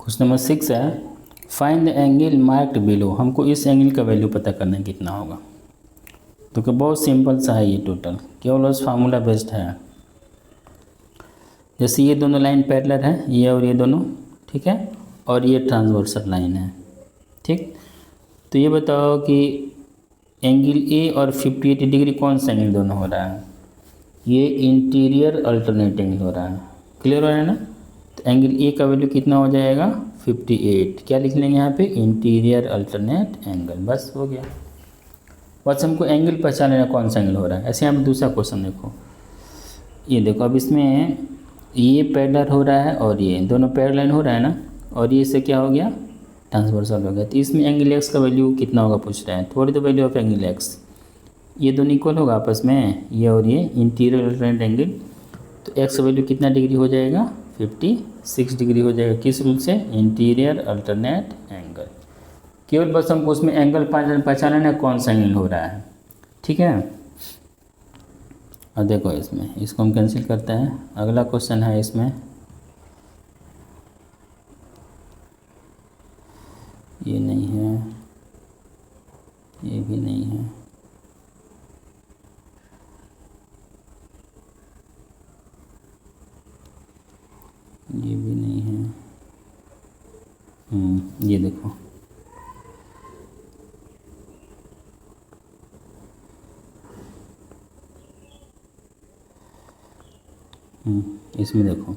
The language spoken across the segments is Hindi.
क्वेश्चन नंबर 6 है, find the angle marked below. हमको इस एंगल का वैल्यू पता करना है कितना होगा। तो क्या बहुत सिंपल सा है ये, टोटल केवल उस फार्मूला बेस्ड है। जैसे ये दोनों लाइन पैरेलल है, ये और ये दोनों, ठीक है, और ये ट्रांसवर्सल लाइन है, ठीक। तो ये बताओ कि एंगल ए और 58 डिग्री कौन सा एंगल दोनों हो रहा है? ये इंटीरियर अल्टरनेट एंगल हो रहा है। क्लियर हो रहा है ना? तो एंगल ए का वैल्यू कितना हो जाएगा? 58। क्या लिख लेंगे यहाँ पे? Interior alternate angle. बस हो गया। बस हमको एंगल पहचान लेना कौन सा एंगल हो रहा है। ऐसे यहाँ पे दूसरा क्वेश्चन देखो, ये देखो, अब इसमें ये पैरेलल हो रहा है और ये दोनों पैरेलल हो रहा है ना, और ये से क्या हो गया? ट्रांसवर्सल हो गया। तो इसमें एंगल एक्स का वैल्यू कितना होगा पूछ रहा है। थोड़ी तो वैल्यू ऑफ एंगल एक्स, ये दोनों इक्वल होगा आपस में, ये और ये इंटीरियर अल्टरनेट एंगल। तो एक्स का वैल्यू कितना डिग्री हो जाएगा? 56 डिग्री हो जाएगा। किस रूल से? Interior alternate angle. केवल बस हमको उसमें एंगल पहचानना है कौन सा एंगल हो रहा है, ठीक है। और देखो इसमें, इसको हम कैंसिल करते हैं। अगला क्वेश्चन है इसमें, ये नहीं है, ये भी नहीं है, ये भी नहीं है, ये देखो, इसमें देखो,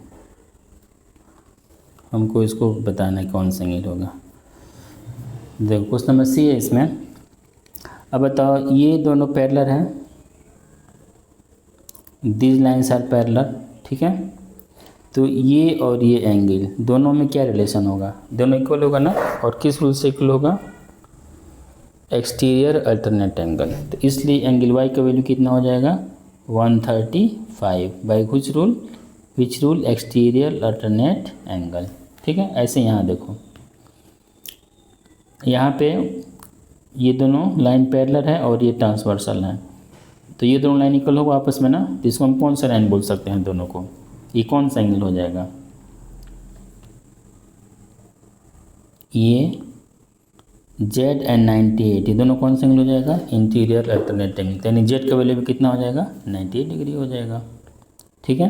हमको इसको बताना है कौन सा एंगल होगा। देखो क्वेश्चन नंबर सी है इसमें। अब बताओ, ये दोनों पैरेलल हैं, दीज लाइन्स आर पैरेलल, ठीक है। तो ये और ये एंगल दोनों में क्या रिलेशन होगा? दोनों इक्वल होगा ना। और किस रूल से इक्वल होगा? Exterior alternate angle. तो इसलिए एंगल वाई का वैल्यू कितना हो जाएगा? 135 by which rule? Which rule? Exterior alternate angle, ठीक है। ऐसे यहाँ देखो, यहाँ पे ये दोनों लाइन पैरेलल है और ये ट्रांसवर्सल है। तो ये दोनों लाइन इक्वल होगा आपस में ना। तो इसको हम कौन सा लाइन बोल सकते हैं दोनों को? ये कौन सा एंगल हो जाएगा? ये जेड एंड 98, ये दोनों कौन सा एंगल हो जाएगा? Interior alternate angle. यानी जेड का वैल्यू भी कितना हो जाएगा? 98 डिग्री हो जाएगा, ठीक है।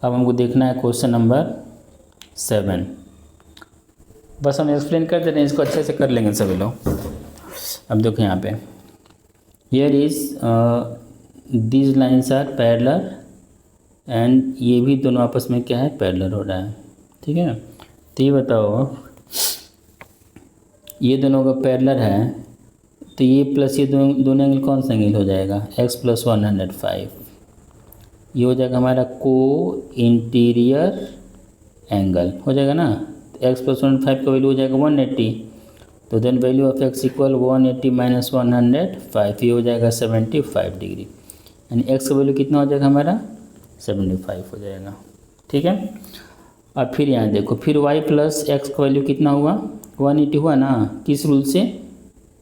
अब हमको देखना है क्वेश्चन नंबर 7। बस हम एक्सप्लेन कर देते हैं, इसको अच्छे से कर लेंगे सभी लोग। अब देखो यहाँ पे, here is these lines are parallel and ये भी दोनों आपस में क्या है? पैरेलल हो रहा है, ठीक है। तो ये बताओ, ये दोनों का पैरेलल है, तो ये प्लस ये दोनों एंगल कौन सा एंगल हो जाएगा? x + 105। ये हो जाएगा हमारा को इंटीरियर एंगल हो जाएगा ना। तो x + 105 का वैल्यू हो जाएगा 180। तो then value of x equal 180 - 105, ये हो जाएगा 75 डिग्री। यानी x का वैल्यू कितना हो जाएगा हमारा? 75 हो जाएगा, ठीक है। अब फिर यहाँ देखो, फिर y + x का वैल्यू कितना हुआ? 180 हुआ ना। किस रूल से?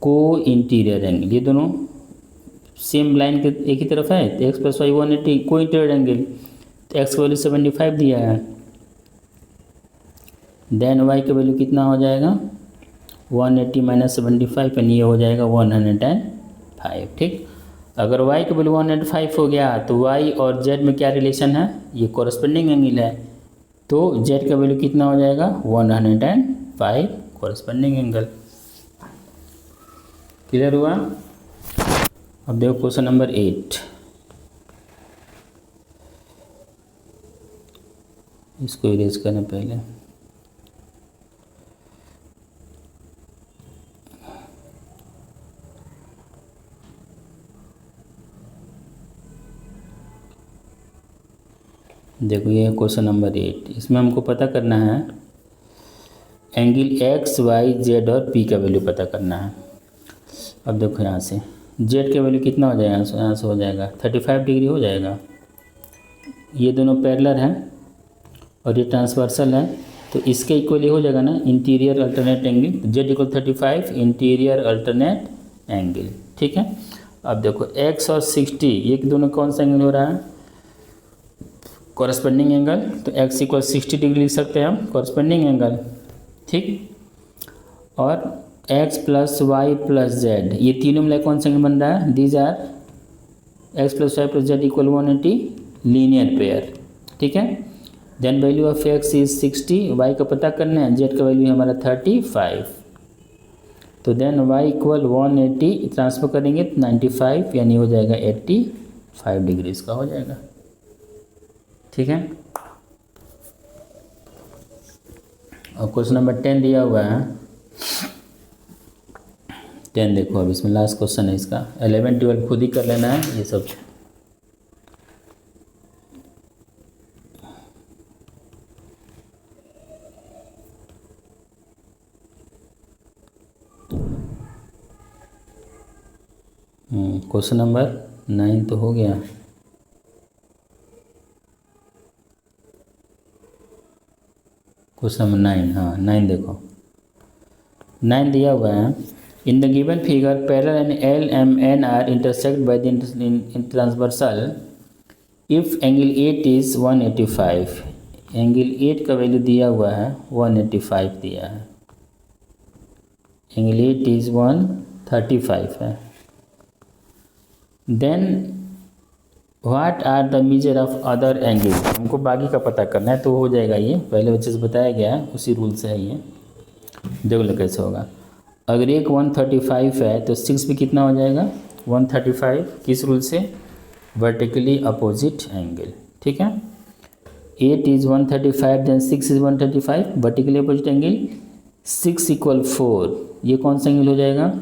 को इंटीरियर एंगल। ये दोनों सेम लाइन के एक ही तरफ है, तो x + y 180 को इंटीरियर एंगल। तो x का वैल्यू 75 दिया है। देन y का वैल्यू कितना हो जाएगा? 180 - 75, यानी ये हो जाएगा 105, ठीक। अगर y का वैल्यू 105 हो गया तो y और z में क्या रिलेशन है? ये कॉरस्पेंडिंग एंगल है। तो z का वैल्यू कितना हो जाएगा? 105 कॉरस्पेंडिंग एंगल। क्लियर हुआ? अब देखो क्वेश्चन नंबर 8। इसको इरेज करने पहले, देखो ये है क्वेश्चन नंबर 8। इसमें हमको पता करना है एंगल x, y, z और p का वैल्यू पता करना है। अब देखो यहाँ से z का वैल्यू कितना हो जाएगा? यहाँ से हो जाएगा 35 डिग्री हो जाएगा। ये दोनों पैरेलल हैं और ये ट्रांसवर्सल है, तो इसके इक्वल हो जाएगा ना interior alternate angle. z = 35 interior alternate angle, ठीक है। अब देखो x और 60, ये दोनों कौन सा एंगल हो रहा है? कॉरस्पेंडिंग एंगल, तो x इक्वल 60 डिग्री लिख सकते हैं हम कॉरस्पेंडिंग एंगल, ठीक। और x plus y plus z, ये तीनों मिला कौन सा एंगल बन रहा है? These are x plus y plus z equal 180 linear pair, ठीक है। Then value of x is 60, y का पता करना है, z का वैल्यू है हमारा 35, तो देन y इक्वल 180 ट्रांसफर करेंगे तो 95 यानी हो जाएगा 85 डिग्री इसका हो जाएगा, ठीक है। और क्वेश्चन नंबर 10 दिया हुआ है, 10 देखो, अब इसमें लास्ट क्वेश्चन है इसका, 11 12 खुद ही कर लेना है ये सब। क्वेश्चन नंबर 9 तो हो गया, क्वेश्चन नंबर 9, हाँ 9 देखो, 9 दिया हुआ है, in the given figure parallel and L M N are intersect by the transversal if angle 8 is 185, angle 8 का वैल्यू दिया हुआ है 185 दिया है, एंगल 8 इज 135 है। Then what are the measure of other angle, हमको बाकी का पता करना है, तो हो जाएगा ये पहले बच्चे से बताया गया है, उसी रूल से है ये, देख लो कैसे होगा। अगर एक 135 है तो 6 भी कितना हो जाएगा? 135, किस रूल से? वर्टिकली अपोजिट एंगल, ठीक है। 8 is 135 then 6 is 135, vertically opposite angle, 6 equal 4, ये कौन सा एंगल हो जाएगा?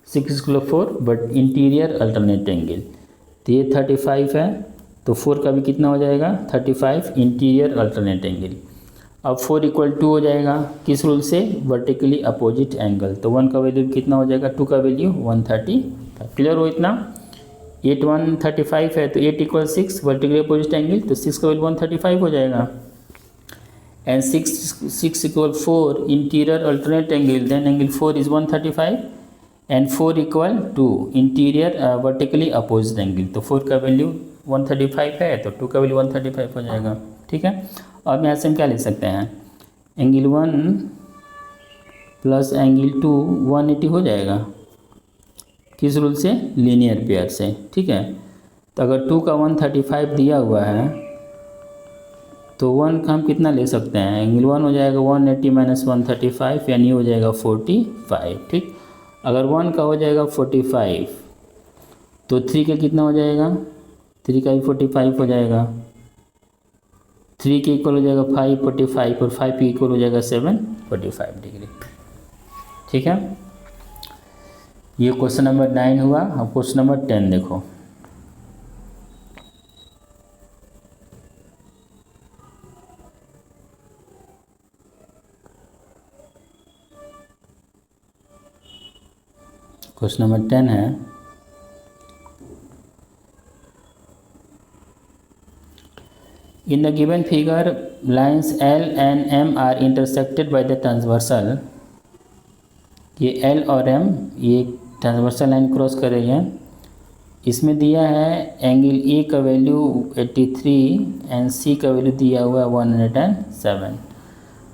6 equal 4 but interior alternate angle, तो ये 35 है, तो 4 का भी कितना हो जाएगा? 35 इंटीरियर अल्टरनेट एंगल। अब 4 इक्वल 2 हो जाएगा, किस रूल से? वर्टिकली अपोजिट एंगल, तो 1 का वैल्यू कितना हो जाएगा? 2 का वैल्यू 135, क्लियर हो इतना? 8 135 है तो 8 इक्वल 6 वर्टिकली अपोजिट एंगल, तो 6 का वैल्यू 135 हो जाएगा। And 6 equal 4 interior alternate angle, then angle 4 is 135 and 4 equal 2 interior vertically opposite angle, तो 4 का वैल्यू 135 है तो 2 का वैल्यू 135 हो जाएगा, ठीक है। अब यहाँ से हम क्या लिख सकते हैं? एंगल 1 प्लस एंगल 2 180 हो जाएगा, किस रूल से? लीनियर पेयर से, ठीक है। तो अगर 2 का 135 दिया हुआ है तो 1 का हम कितना ले सकते हैं? एंगल 1 हो जाएगा 180 माइनस 135 यानी हो जाएगा 45, ठीक। अगर 1 का हो जाएगा 45 तो 3 का कितना हो जाएगा? 3 का भी 45 हो जाएगा, 3 के इक्वल हो जाएगा 5 45 और 5 के इक्वल हो जाएगा 7 45 डिग्री, ठीक है। ये क्वेश्चन नंबर 9 हुआ। अब क्वेश्चन नंबर 10 देखो, क्वेश्चन नंबर 10 है, in the given figure lines L and M are intersected by the transversal, ये L और M ये ट्रांसवर्सल लाइन क्रॉस कर रही है। इसमें दिया है एंगल A का वैल्यू 83 एंड C का वैल्यू दिया हुआ है 107।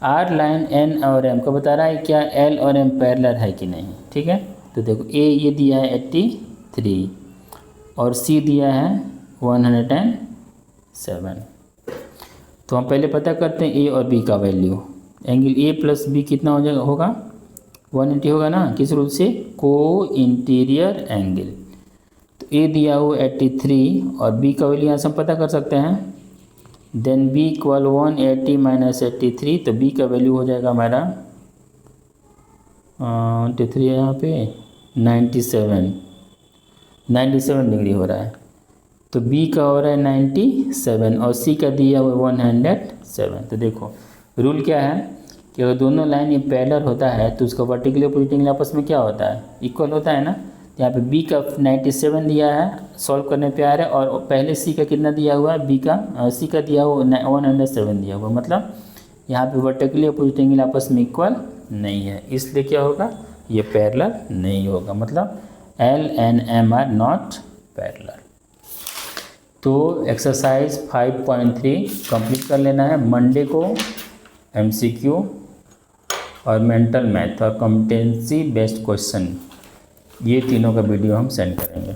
आर लाइन N और M को बता रहा है क्या L और M पैरेलल है कि नहीं, ठीक है। तो देखो A ये दिया है 83 और C दिया है 107, तो हम पहले पता करते हैं A और B का value. Angle A plus B कितना हो जाएगा? होगा 180 होगा ना, किस रूल से? को इंटीरियर एंगल, तो A दिया हुआ 83 और B का वैल्यू यहाँ से हम पता कर सकते हैं। देन B इक्वल 180 माइनस 83, तो B का वैल्यू हो जाएगा हमारा 83 है यहाँ पे 97 डिग्री हो रहा है, तो B का हो रहा है 97 और C का दिया हुआ 107। तो देखो रूल क्या है कि अगर दोनों लाइन ये पैरेलल होता है तो उसका वर्टिकली अपोजिट एंगल आपस में क्या होता है? इक्वल होता है ना। तो यहाँ पे B का 97 दिया है, सॉल्व करने पे आ रहा है, और पहले C का कितना दिया हुआ है? C का दिया हुआ 107 दिया हुआ, मतलब यहाँ पे वर्टिकली अपोजिट एंगल आपस में इक्वल नहीं है, इसलिए क्या होगा? ये पैरेलल नहीं होगा, मतलब L and M are not parallel. तो एक्सरसाइज 5.3 कंप्लीट कर लेना है। मंडे को MCQ और मेंटल मैथ और कॉम्पिटेंसी बेस्ड क्वेश्चन, ये तीनों का वीडियो हम सेंड करेंगे।